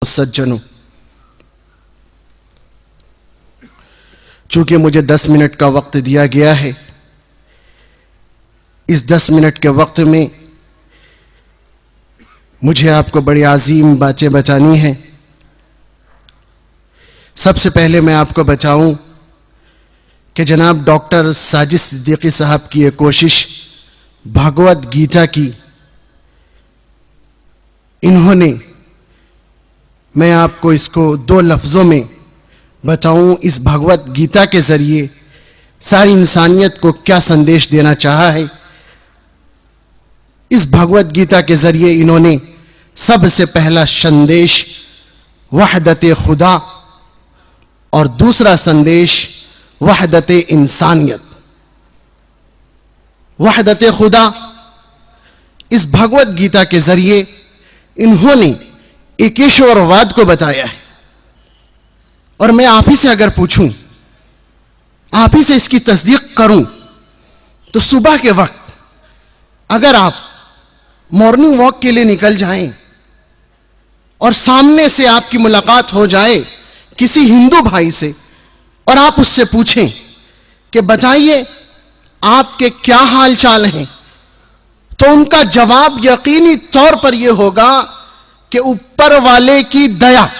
सज्जनों, चूंकि मुझे 10 मिनट का वक्त दिया गया है, इस 10 मिनट के वक्त में मुझे आपको बड़ी अजीम बातें बतानी हैं। सबसे पहले मैं आपको बताऊं कि जनाब डॉक्टर साजिद सिद्दीकी साहब की ये कोशिश भगवत गीता की, इन्होंने, मैं आपको इसको 2 लफ्ज़ों में बताऊं, इस भगवत गीता के जरिए सारी इंसानियत को क्या संदेश देना चाहा है। इस भगवत गीता के जरिए इन्होंने सबसे पहला संदेश वहदत खुदा और दूसरा संदेश वहदत इंसानियत, वहदत खुदा, इस भगवत गीता के जरिए इन्होंने एकेश्वरवाद को बताया है। और मैं आप ही से अगर पूछूं, आप ही से इसकी तस्दीक करूं, तो सुबह के वक्त अगर आप मॉर्निंग वॉक के लिए निकल जाएं और सामने से आपकी मुलाकात हो जाए किसी हिंदू भाई से और आप उससे पूछें कि बताइए आपके क्या हाल चाल हैं, तो उनका जवाब यकीनी तौर पर यह होगा कि ऊपर वाले की दया।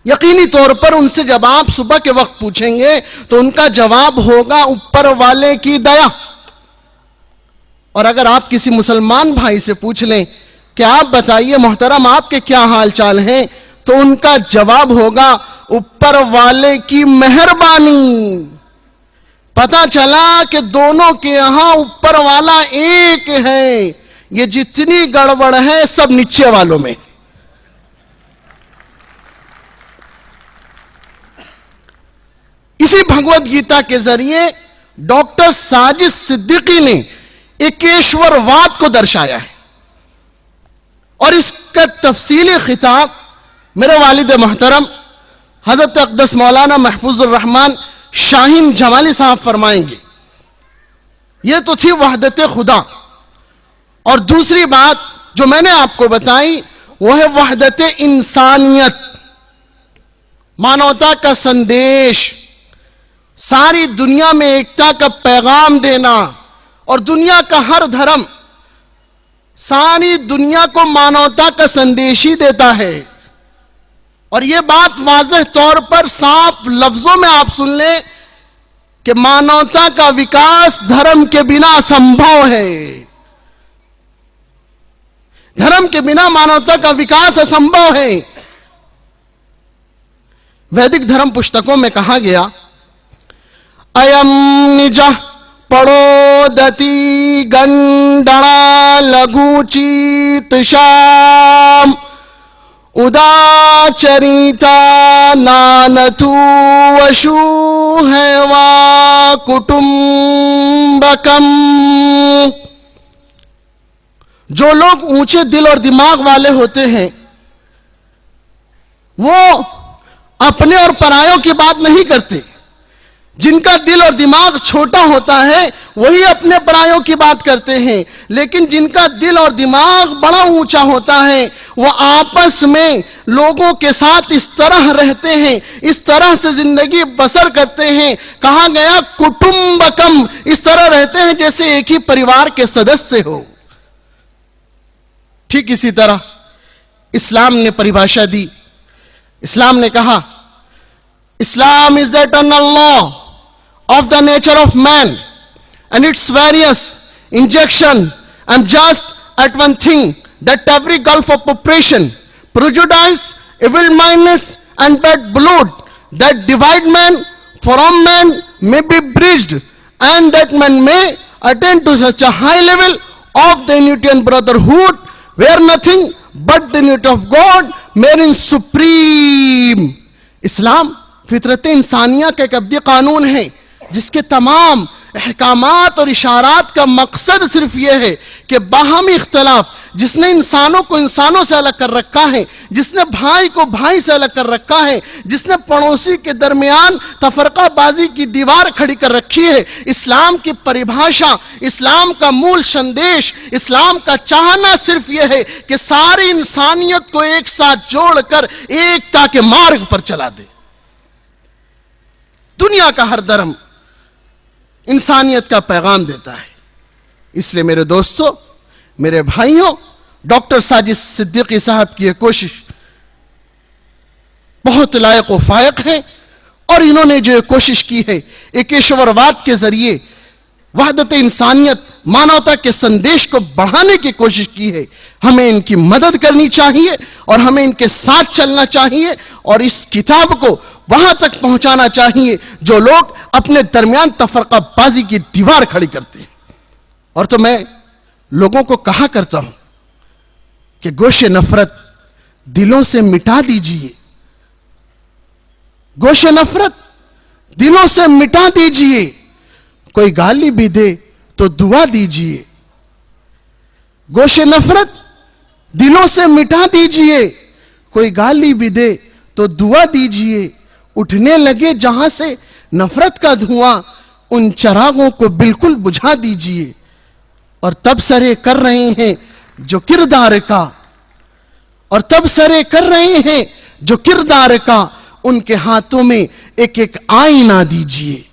यकीनी तौर पर उनसे जब आप सुबह के वक्त पूछेंगे तो उनका जवाब होगा ऊपर वाले की दया। और अगर आप किसी मुसलमान भाई से पूछ लें कि आप बताइए मोहतरम आपके क्या हाल चाल हैं, तो उनका जवाब होगा ऊपर वाले की मेहरबानी। पता चला कि दोनों के यहां ऊपर वाला एक है, ये जितनी गड़बड़ है सब नीचे वालों में। इसी भगवत गीता के जरिए डॉक्टर साजिद सिद्दीकी ने एकेश्वरवाद को दर्शाया है और इसका तफसीली खिताब मेरे वालिद मोहतरम हजरत अक़दस मौलाना महफूजुर रहमान शाहीन जमाली साहब फरमाएंगे। यह तो थी वहदत खुदा, और दूसरी बात जो मैंने आपको बताई वह है वहदत इंसानियत, मानवता का संदेश, सारी दुनिया में एकता का पैगाम देना। और दुनिया का हर धर्म सारी दुनिया को मानवता का संदेश ही देता है। और यह बात वाज़ेह तौर पर साफ लफ्जों में आप सुन लें कि मानवता का विकास धर्म के बिना असंभव है। धर्म के बिना मानवता का विकास असंभव है। वैदिक धर्म पुस्तकों में कहा गया, अयम निज पड़ोदति गंडणा लघुचीत शाम उदाचरिता नानतु वशु है वा कुटुंबकम। जो लोग ऊंचे दिल और दिमाग वाले होते हैं वो अपने और परायों की बात नहीं करते। जिनका दिल और दिमाग छोटा होता है वही अपने परायों की बात करते हैं, लेकिन जिनका दिल और दिमाग बड़ा ऊंचा होता है वह आपस में लोगों के साथ इस तरह रहते हैं, इस तरह से जिंदगी बसर करते हैं। कहा गया कुटुंबकम, इस तरह रहते हैं जैसे एक ही परिवार के सदस्य हो। ठीक इसी तरह इस्लाम ने परिभाषा दी। इस्लाम ने कहा, Islam is the eternal law of the nature of man and its various injection. I'm just at one thing, that every gulf of oppression, prejudice, evil-mindedness and bad blood that divide man from man may be bridged, and that man may attain to such a high level of the unity and brotherhood where nothing but the unity of God reigns supreme. इस्लाम फितरत इंसानिया का एक अब्दी कानून है जिसके तमाम अहकामात और इशारात का मकसद सिर्फ यह है कि बाहमी इख्तलाफ जिसने इंसानों को इंसानों से अलग कर रखा है, जिसने भाई को भाई से अलग कर रखा है, जिसने पड़ोसी के दरमियान तफरकाबाजी की दीवार खड़ी कर रखी है, इस्लाम की परिभाषा, इस्लाम का मूल संदेश, इस्लाम का चाहना सिर्फ यह है कि सारी इंसानियत को एक साथ जोड़कर एकता के मार्ग पर चला दे। दुनिया का हर धर्म इंसानियत का पैगाम देता है। इसलिए मेरे दोस्तों, मेरे भाइयों, डॉक्टर साजिद सिद्दीकी साहब की यह कोशिश बहुत लायक व फायक है। और इन्होंने जो कोशिश की है एकेश्वरवाद के जरिए वहदत इंसानियत, मानवता के संदेश को बढ़ाने की कोशिश की है, हमें इनकी मदद करनी चाहिए और हमें इनके साथ चलना चाहिए और इस किताब को वहां तक पहुंचाना चाहिए जो लोग अपने दरमियान तफरकाबाजी की दीवार खड़ी करते हैं। और तो मैं लोगों को कहा करता हूं कि गोशे नफरत दिलों से मिटा दीजिए, गोशे नफरत दिलों से मिटा दीजिए, कोई गाली भी दे तो दुआ दीजिए। गोशे नफरत दिलों से मिटा दीजिए, कोई गाली भी दे तो दुआ दीजिए। उठने लगे जहां से नफरत का धुआं, उन चरागों को बिल्कुल बुझा दीजिए। और तब सरे कर रहे हैं जो किरदार का, और तब सरे कर रहे हैं जो किरदार का, उनके हाथों में एक एक आईना दीजिए।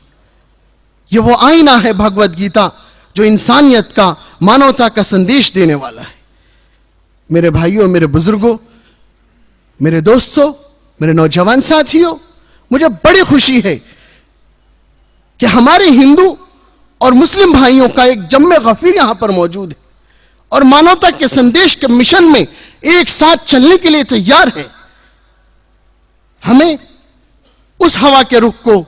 ये वो आईना है भगवत गीता जो इंसानियत का, मानवता का संदेश देने वाला है। मेरे भाइयों, मेरे बुजुर्गों, मेरे दोस्तों, मेरे नौजवान साथियों, मुझे बड़ी खुशी है कि हमारे हिंदू और मुस्लिम भाइयों का एक जम्मे गफीर यहां पर मौजूद है और मानवता के संदेश के मिशन में एक साथ चलने के लिए तैयार है। हमें उस हवा के रुख को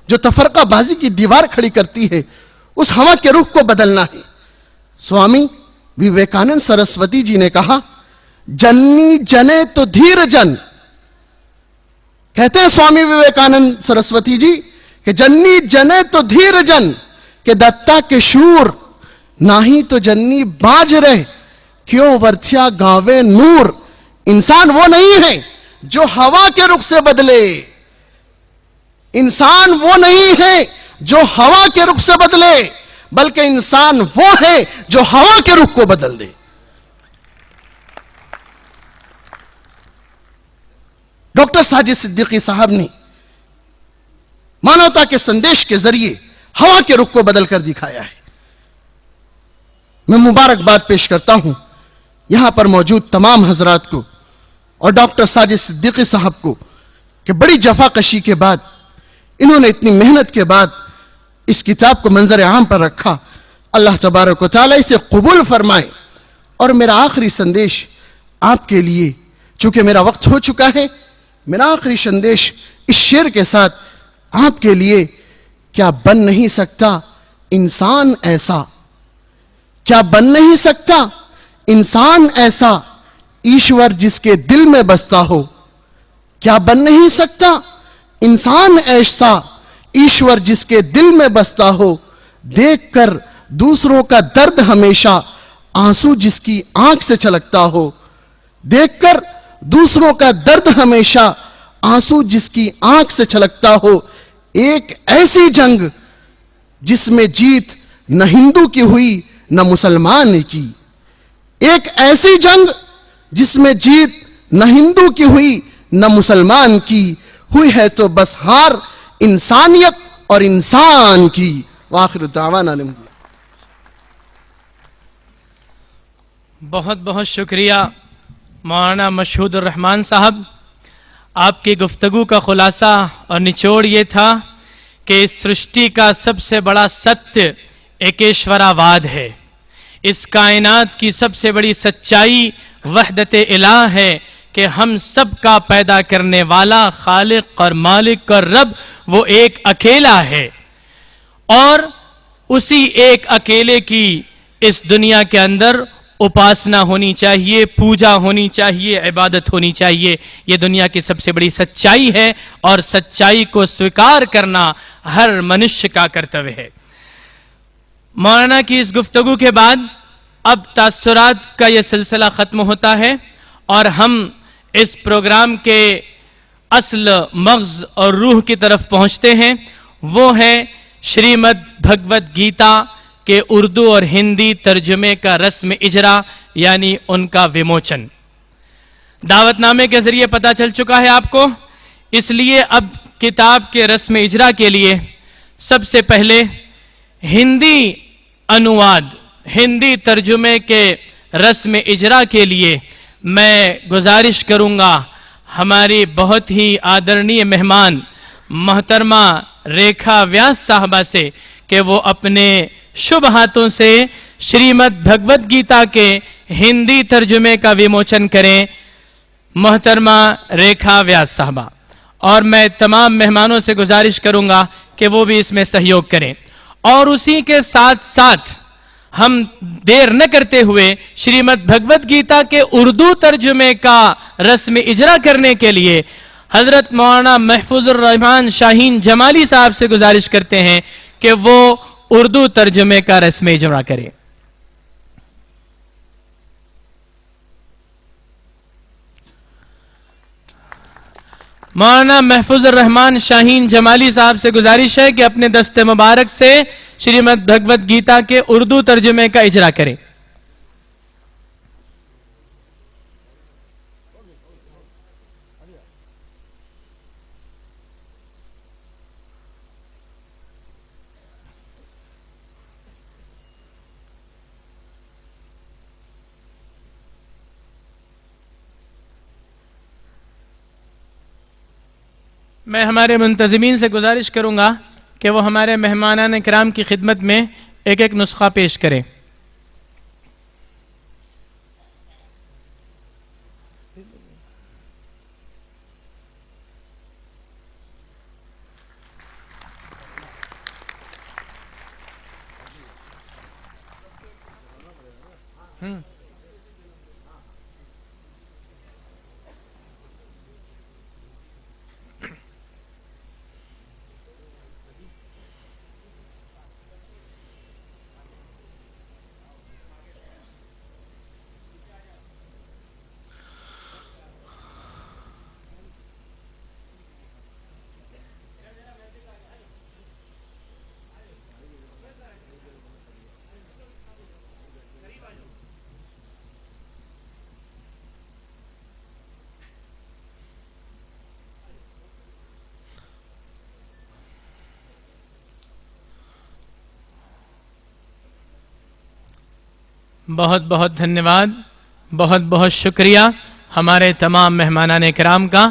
जो तफरकाबाजी की दीवार खड़ी करती है, उस हवा के रुख को बदलना है। स्वामी विवेकानंद सरस्वती जी ने कहा, जन्नी जने तो धीर जन। कहते हैं स्वामी विवेकानंद सरस्वती जी कि जन्नी जने तो धीर जन, के दत्ता के शूर, नाही तो जन्नी बाज रहे, क्यों वर्थिया गावे नूर। इंसान वो नहीं है जो हवा के रुख से बदले, इंसान वो नहीं है जो हवा के रुख से बदले, बल्कि इंसान वो है जो हवा के रुख को बदल दे। डॉक्टर साजिद सिद्दीकी साहब ने मानवता के संदेश के जरिए हवा के रुख को बदलकर दिखाया है। मैं मुबारकबाद पेश करता हूं यहां पर मौजूद तमाम हजरात को और डॉक्टर साजिद सिद्दीकी साहब को कि बड़ी जफाकशी के बाद, इन्होंने इतनी मेहनत के बाद इस किताब को मंजर आम पर रखा। अल्लाह तबारक व तआला इसे कबूल फरमाए। और मेरा आखिरी संदेश आपके लिए, चूंकि मेरा वक्त हो चुका है, मेरा आखिरी संदेश इस शेर के साथ आपके लिए, क्या बन नहीं सकता इंसान ऐसा, क्या बन नहीं सकता इंसान ऐसा, ईश्वर जिसके दिल में बसता हो। क्या बन नहीं सकता इंसान ऐसा, ईश्वर जिसके दिल में बसता हो। देखकर दूसरों का दर्द हमेशा, आंसू जिसकी आंख से छलकता हो। देखकर दूसरों का दर्द हमेशा, आंसू जिसकी आंख से छलकता हो। एक ऐसी जंग जिसमें जीत न हिंदू की हुई न मुसलमान की। एक ऐसी जंग जिसमें जीत न हिंदू की हुई न मुसलमान की, हुई है तो बस हार इंसानियत और इंसान की। वाखिर दावाना। बहुत बहुत शुक्रिया मौलाना मशहूदुर रहमान साहब। आपकी गुफ्तगू का खुलासा और निचोड़ ये था कि इस सृष्टि का सबसे बड़ा सत्य एकेश्वरावाद है। इस कायनात की सबसे बड़ी सच्चाई वहदत इलाह है कि हम सब का पैदा करने वाला खालिक और मालिक और रब वो एक अकेला है और उसी एक अकेले की इस दुनिया के अंदर उपासना होनी चाहिए, पूजा होनी चाहिए, इबादत होनी चाहिए। ये दुनिया की सबसे बड़ी सच्चाई है और सच्चाई को स्वीकार करना हर मनुष्य का कर्तव्य है। मौलाना की इस गुफ्तगू के बाद अब तासुरात का यह सिलसिला ख़त्म होता है और हम इस प्रोग्राम के असल मग़ज़ और रूह की तरफ पहुंचते हैं। वो है श्रीमद् भगवत गीता के उर्दू और हिंदी तर्जुमे का रस्म इजरा, यानी उनका विमोचन। दावतनामे के जरिए पता चल चुका है आपको, इसलिए अब किताब के रस्म इजरा के लिए सबसे पहले हिंदी अनुवाद, हिंदी तर्जुमे के रस्म इजरा के लिए मैं गुजारिश करूंगा हमारी बहुत ही आदरणीय मेहमान मोहतरमा रेखा व्यास साहबा से कि वो अपने शुभ हाथों से श्रीमद् भगवत गीता के हिंदी तर्जुमे का विमोचन करें। मोहतरमा रेखा व्यास साहबा, और मैं तमाम मेहमानों से गुजारिश करूंगा कि वो भी इसमें सहयोग करें। और उसी के साथ साथ हम देर न करते हुए श्रीमद् भगवत गीता के उर्दू तर्जुमे का रस्म इजरा करने के लिए हजरत मौलाना महफूजुर रहमान शाहीन जमाली साहब से गुजारिश करते हैं कि वो उर्दू तर्जुमे का रस्म इजरा करें। मौलाना महफूजुर रहमान शाहीन जमाली साहब से गुजारिश है कि अपने दस्ते मुबारक से श्रीमद् भगवत गीता के उर्दू तर्जुमे का इजरा करें। मैं हमारे मुंतज़मीन से गुजारिश करूंगा कि वो हमारे मेहमानान किराम की खिदमत में एक एक नुस्खा पेश करें। बहुत बहुत धन्यवाद, बहुत बहुत शुक्रिया हमारे तमाम मेहमानान किराम का।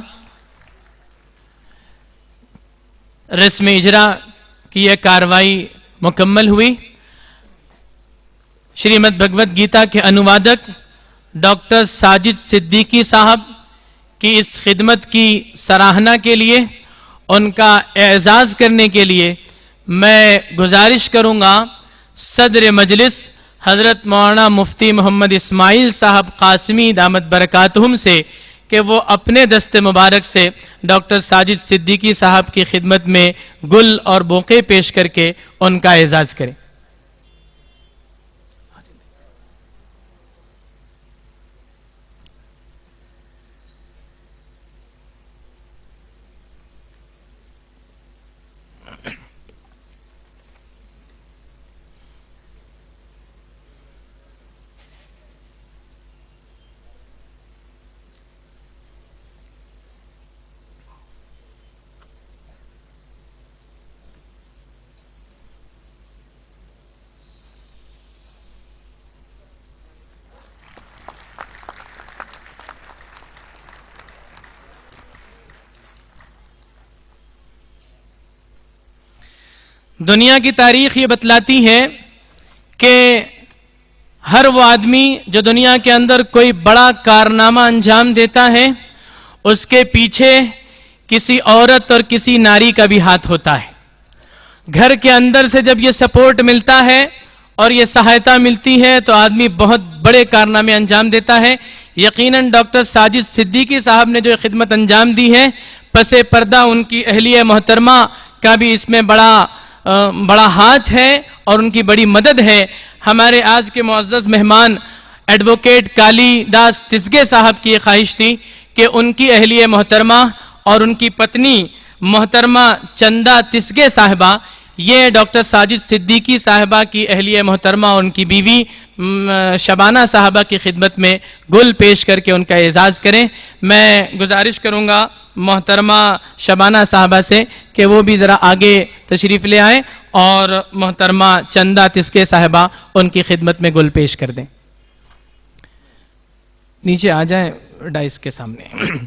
रस्म इजरा की यह कार्रवाई मुकम्मल हुई। श्रीमद् भगवत गीता के अनुवादक डॉक्टर साजिद सिद्दीकी साहब की इस खिदमत की सराहना के लिए, उनका एजाज़ करने के लिए मैं गुजारिश करूँगा सदर मजलिस हज़रत मौलाना मुफ्ती मोहम्मद इस्माइल साहब कासमी दामत बरकातहुम से कि वो अपने दस्ते मुबारक से डॉक्टर साजिद सिद्दीकी साहब की खिदमत में गुल और बोके पेश करके उनका एजाज़ करें। दुनिया की तारीख ये बतलाती है कि हर वो आदमी जो दुनिया के अंदर कोई बड़ा कारनामा अंजाम देता है, उसके पीछे किसी औरत और किसी नारी का भी हाथ होता है। घर के अंदर से जब ये सपोर्ट मिलता है और ये सहायता मिलती है तो आदमी बहुत बड़े कारनामे अंजाम देता है। यकीनन डॉक्टर साजिद सिद्दीकी साहब ने जो खिदमत अंजाम दी है, पसे पर्दा उनकी अहलिया मोहतरमा का भी इसमें बड़ा बड़ा हाथ है और उनकी बड़ी मदद है। हमारे आज के मुअज़्ज़ज़ मेहमान एडवोकेट कालीदास तिस्गे साहब की ये ख्वाहिश थी कि उनकी अहलिया मोहतरमा और उनकी पत्नी मोहतरमा चंदा तिस्गे साहिबा, ये डॉक्टर साजिद सिद्दीकी साहिबा की अहलिया मोहतरमा और उनकी बीवी शबाना साहिबा की खिदमत में गुल पेश करके उनका एजाज़ करें। मैं गुजारिश करूँगा मोहतरमा शबाना साहिबा से कि वो भी ज़रा आगे तशरीफ़ ले आएँ और मोहतरमा चंदा तिस्गे साहिबा उनकी खिदमत में गुल पेश कर दें। नीचे आ जाएं डाइस के सामने।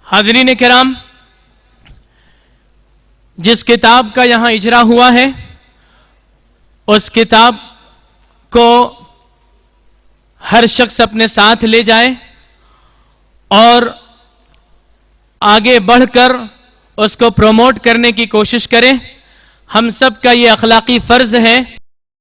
हाज़रीन किराम, जिस किताब का यहाँ इजरा हुआ है उस किताब को हर शख्स अपने साथ ले जाए और आगे बढ़कर उसको प्रमोट करने की कोशिश करें। हम सब का ये अखलाकी फ़र्ज़ है